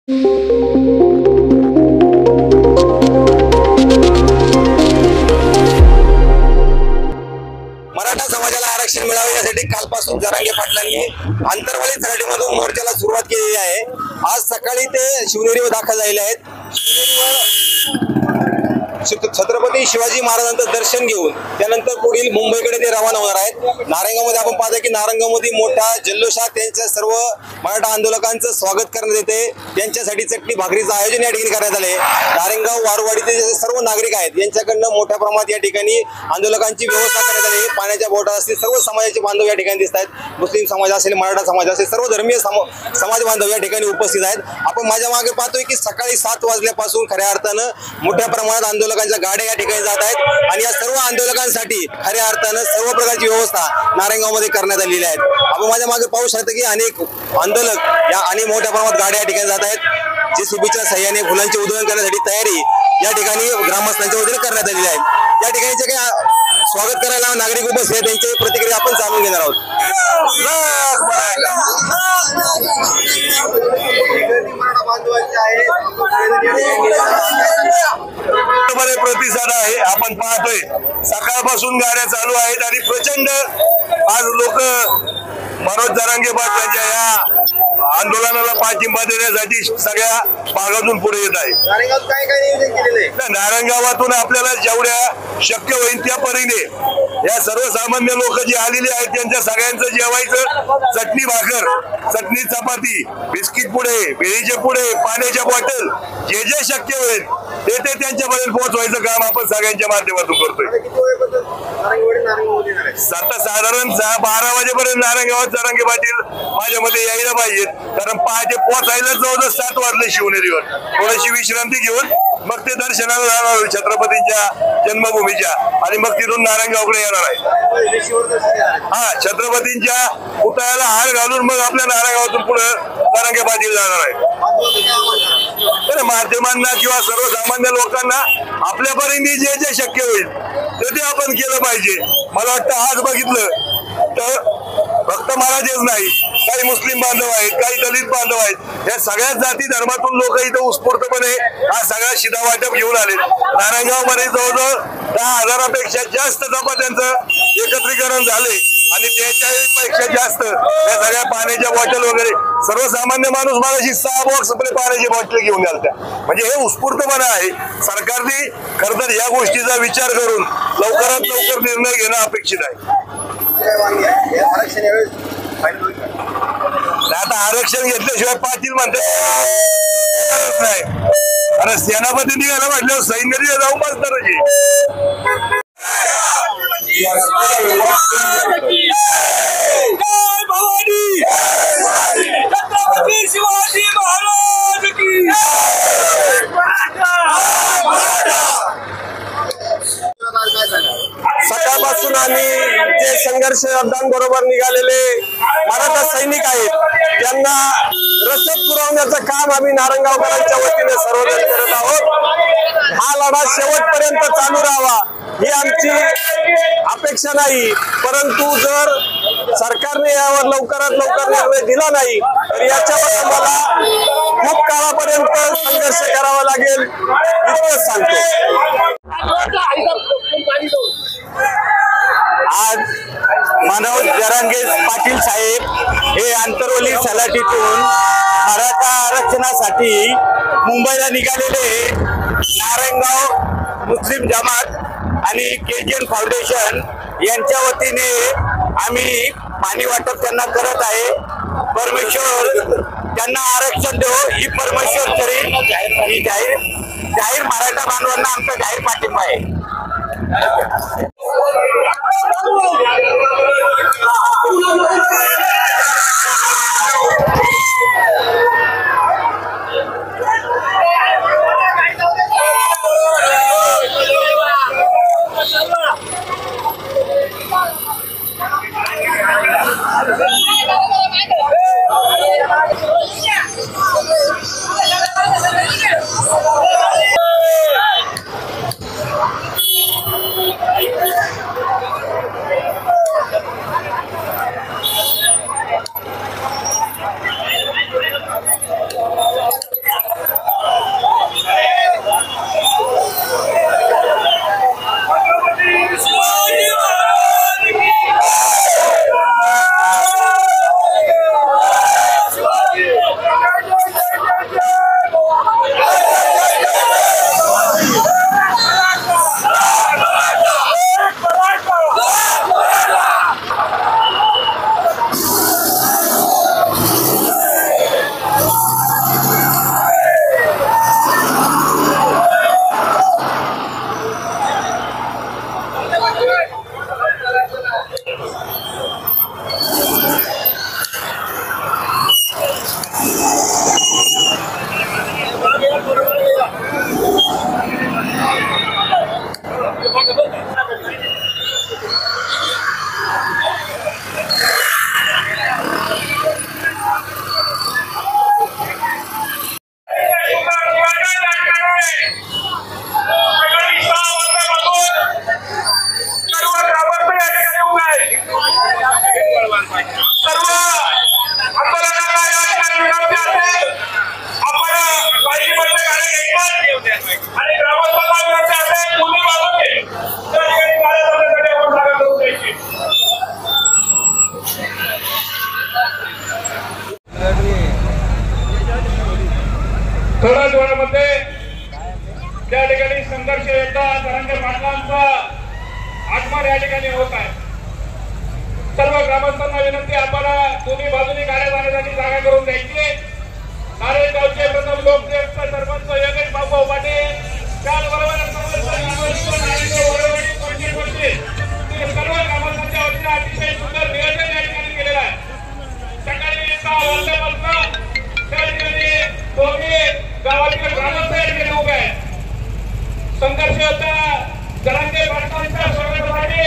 मराठा समाजाला आरक्षण मिळावे यासाठी कालपासून जरांगे पाटलांनी आंतरवाली तलाठीमधून मोर्चाला सुरुवात केलेली आहे। आज सकाळी ते शिवनेरीवर दाखल झालेले आहेत। छत्रपती शिवाजी महाराजांचं दर्शन घेऊन त्यानंतर पुढील मुंबईकडे ते रवाना होणार आहेत। नारायणगावमध्ये आपण पाहतो की नारायणगावमध्ये मोठा जल्लोषात त्यांच्या सर्व मराठा आंदोलकांचं स्वागत करण्यात येते। त्यांच्यासाठी चटणी भाकरीचं आयोजन या ठिकाणी करण्यात आले। नारायणगाव वारवाडीचे जे सर्व नागरिक आहेत यांच्याकडनं मोठ्या प्रमाणात या ठिकाणी आंदोलकांची व्यवस्था करण्यात आली। पाण्याच्या बोटा असतील सर्व समाजाचे बांधव या ठिकाणी दिसत आहेत। मुस्लिम समाज असेल, मराठा समाज असेल, सर्व धर्मीय समाज बांधव या ठिकाणी उपस्थित आहेत। आपण माझ्या मागे पाहतोय की सकाळी 7 वाजल्यापासून खऱ्या अर्थानं मोठ्या प्रमाणात आंदोलकांच्या गाड्या या ठिकाणी जात आहेत आणि या सर्व आंदोलकांसाठी खऱ्या अर्थानं सर्व प्रकारची व्यवस्था नारायणगावमध्ये करण्यात आलेली आहे। आपण माझ्या मागे पाहू शकता की अनेक आंदोलक या आणि मोठ्या प्रमाणात गाड्या या ठिकाणी जात आहेत। जेसीबीच्या सहाय्याने फुलांचे उधळण करण्यासाठी तयारी या ठिकाणी ग्रामस्थांच्या वतीने करण्यात आलेली आहे। या ठिकाणी जे काही स्वागत करायला नागरिक उपस्थित आहेत त्यांची प्रतिक्रिया आपण जाणून घेणार आहोत। प्रतिसाद आहे। आपण पाहतोय सकाळपासून गाड्या चालू आहेत आणि प्रचंड आज लोक मनोज जरांगे पाटलांच्या या आंदोलनाला पाठिंबा देण्यासाठी सगळ्या भागातून पुढे येत आहे। नारायणगावातून आपल्याला जेवढ्या शक्य होईल त्या परीने या सर्वसामान्य लोक जी आलेली आहेत त्यांच्या सगळ्यांचं जेवायचं चटणी भाकर, चटणी चपाती, बिस्किट पुढे, भेळीचे पुढे, पाण्याच्या बॉटल जे जे शक्य होईल ते त्यांच्यापर्यंत पोहोचवायचं काम आपण सगळ्यांच्या माध्यमातून करतोय। आता साधारण 12 वाजेपर्यंत नारायणगावात जरांगे पाटील माझ्या मते यायला पाहिजेत, कारण पहाटे पोहोचायला जवळजवळ 7 वाजले शिवनेरीवर। थोडीशी विश्रांती घेऊन मग ते दर्शनाला जाणार छत्रपतींच्या जन्मभूमीच्या आणि मग तिथून नारायणगावकडे येणार आहे। हा, छत्रपतींच्या पुतळ्याला हार घालून मग आपल्या नारायणगावातून पुढे जरांगे पाटील जाणार आहे। माध्यमांना किंवा सर्वसामान्य लोकांना आपल्या परीने जे जे शक्य होईल ते आपण केलं पाहिजे। मला वाटतं आज बघितलं तर फक्त मराठीच नाही, काही मुस्लिम बांधव आहेत, काही दलित बांधव आहेत, या सगळ्या जाती धर्मातून लोक इथं उत्स्फूर्तपणे हा सगळा शिधा वाटप घेऊन आले। नारायणगावमध्ये जवळजवळ 10,000पेक्षा जास्त चपात्यांचं एकत्रीकरण झाले आणि त्याच्यापेक्षा जास्त या सगळ्या पाण्याच्या बॉटल वगैरे सर्वसामान्य माणूस मगाशी 6 बॉक्स पाण्याची बॉटल घेऊन आल्या। म्हणजे हे उत्स्फूर्तपणा आहे। सरकारने खरं तर या गोष्टीचा विचार करून लवकरात लवकर निर्णय घेणं अपेक्षित आहे। आता आरक्षण घेतल्याशिवाय पाटील म्हणते नाही, अरे सेनापती निघाला म्हटल्यावर सैन्य जाऊ बसणार। छत्रपती शिवाजी महाराज की सकाळपासून आम्ही जे संघर्ष योद्धांबरोबर निघालेले मराठा सैनिक आहेत त्यांना रसद पुरवण्याचं काम आम्ही नारायणगावकरांच्या वतीने सर्वजण करत आहोत। हा लढा शेवटपर्यंत चालू राहावा ही आमची अपेक्षा नाही, परंतु जर सरकारने यावर लवकरात लवकर निर्णय दिला नाही तर याच्यावर आम्हाला खूप काळापर्यंत संघर्ष करावा लागेल इतकंच सांगतो। आज मनोज जरांगे पाटील साहेब हे आंतरवली तलाठीतून मराठा आरक्षणासाठी मुंबईला निघालेले नारायणगाव मुस्लिम जमात आणि केजीएन फाउंडेशन यांच्या वतीने आम्ही पाणी वाटप त्यांना करत आहे। परमेश्वर त्यांना आरक्षण देव ही परमेश्वर करेल ही जाहीर मराठा बांधवांना आमचा जाहीर पाठिंबा आहे। आणि ग्रामस्थांना विनंती असेल दोन्ही बाजूने त्या ठिकाणी गाड्या जाण्यासाठी आपण जागा करून द्यायची. थोड्याच वेळामध्ये त्या ठिकाणी संघर्ष योद्धा जरांगे पाटलांचा आगमन या ठिकाणी होत आहे. सर्व ग्रामस्थांना विनंती आम्हाला दोन्ही बाजूनी गाड्या जाण्यासाठी जागा करून द्यायची. नारायणगावचे प्रथम लोकसेवक सरपंच योगेश बाबू पाटील त्याचबरोबर सर्व ग्रामस्थांच्या वतीने अतिशय सुंदर नियोजन या ठिकाणी केलेलं आहे. सकाळी 6 वाजल्यापासून त्या ठिकाणी दोन्ही गावातील ग्रामस्थ या ठिकाणी उभे आहेत. संघर्ष योद्धा जरांगे पाटलांच्या स्वागतासाठी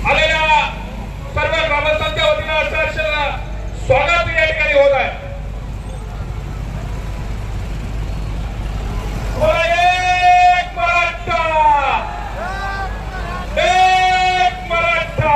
आलेल्या सर्व ग्रामस्थांच्या वतीनं अक्षरशः स्वागत या ठिकाणी होत आहे. एक मराठा, एक मराठा.